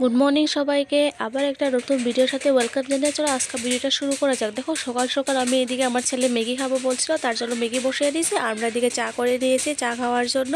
Good morning সবাইকে, আবার একটা নতুন ভিডিওর সাথে ওয়েলকাম জানিয়ে চলো আজকে ভিডিওটা শুরু করা যাক। দেখো সকাল সকাল আমি এদিকে আমার ছেলে ম্যাগি খাবো বলছিল, তার জন্য ম্যাগি বসিয়ে দিয়েছি। আমরা এদিকে চা করে নিয়েছি চা খাওয়ার জন্য।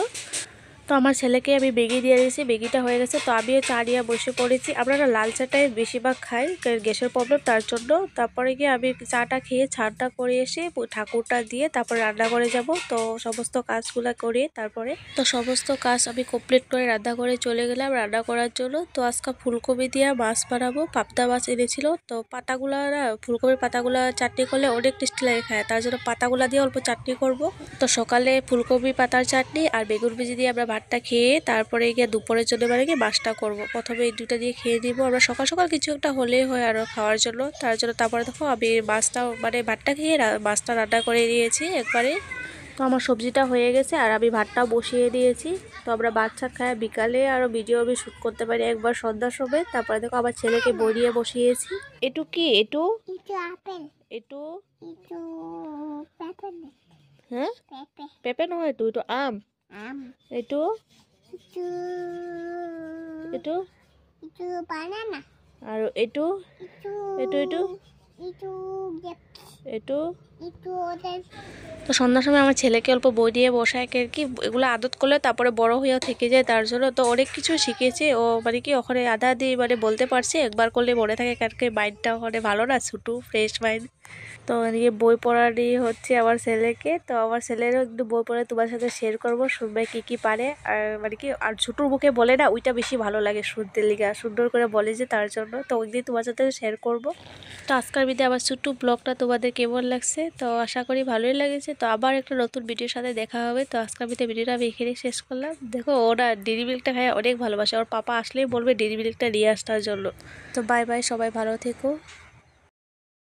তো আমার ছেলেকে আমি ম্যাগি দিয়ে দিয়েছি, ম্যাগিটা হয়ে গেছে। তো আমিও চা নিয়ে বসে পড়েছি। আমরা লাল চাটাই বেশিরভাগ খাই, গ্যাসের প্রবলেম তার জন্য। তারপরে গিয়ে আমি চাটা খেয়ে ছানটা করে এসে ঠাকুরটা দিয়ে তারপরে রান্না করে যাব। তো সমস্ত কাজগুলো করে তারপরে সমস্ত কাজ আমি কমপ্লিট করে রান্না করে চলে গেলাম রান্না করার জন্য। তো আজকে ফুলকপি দিয়ে মাছ বানাবো, পাবদা মাছ এনেছিল। তো পাতাগুলা ফুলকপির পাতাগুলা চাটনি করলে অনেক টেস্টি লাগে খায়, তার জন্য পাতাগুলা দিয়ে অল্প চাটনি করব। তো সকালে ফুলকপি পাতার চাটনি আর বেগুন ভেজে দিয়ে আমরা ভাতটা খেয়ে তারপরে গিয়ে দুপুরের জন্য গিয়ে মাছটা করব। প্রথমে এই দুটা দিয়ে খেয়ে নিব আমরা। সকাল সকাল কিছু একটা হলেই হয় আরও খাওয়ার জন্য, তার জন্য তারপরে দেখো আমি মাছটা ভাতটা খেয়ে মাছটা রান্না করে দিয়েছি একবারে। তো আমার সবজিটা হয়ে গেছে আর আমি ভাতটা বসিয়ে দিয়েছি। তো আমরা বাচ্চা খায় বিকালে আরও ভিডিও আমি শ্যুট করতে পারি একবার সন্ধ্যার সময়। তারপরে দেখো আমার ছেলেকে বইয়ে বসিয়েছি। এটু কি এটু এটু হ্যাঁ পেঁপে নহয়, এটু এটু আম। এটু এটু বানানা আর এটু এটু এটু এটু। তো সন্ধ্যার সময় আমার ছেলেকে অল্প বই দিয়ে বসায় আর কি, এগুলো আদত করলে তারপরে বড় হয়েও থেকে যায়, তার জন্য তো অনেক কিছু শিখেছে ও। কি ওখানে আধা আধি বলতে পারছে, একবার করলে মনে থাকে, কারণ কি মাইন্ডটা ওখানে ভালো না, ছোটো ফ্রেশ মাইন্ড। তো এদিকে বই পড়ানি হচ্ছে আমার ছেলেকে। তো আমার ছেলেরও একটু বই পড়ে তোমার সাথে শেয়ার করবো, শুনবে কি পারে। আর কি আর ছোটোর মুখে বলে না, ওইটা বেশি ভালো লাগে শুনতে লিগা, সুন্দর করে বলে যে, তার জন্য তো ওইদিন তোমার সাথে শেয়ার করবো। তো আজকের ভিডিও আমার ছোট্ট ব্লগটা তোমাদের কেমন লাগছে, তো আশা করি ভালোই লেগেছে। তো আবার একটা নতুন ভিডিওর সাথে দেখা হবে। তো আজকের ভিডিওটা আমি এখানে শেষ করলাম। দেখো ওরা ডেইরি মিল্কটা খায় অনেক ভালোবাসে, ওর পাপা আসলেই বলবে ডেইরি মিল্কটা নিয়ে আসার জন্য। তো বাই বাই, সবাই ভালো থেকো।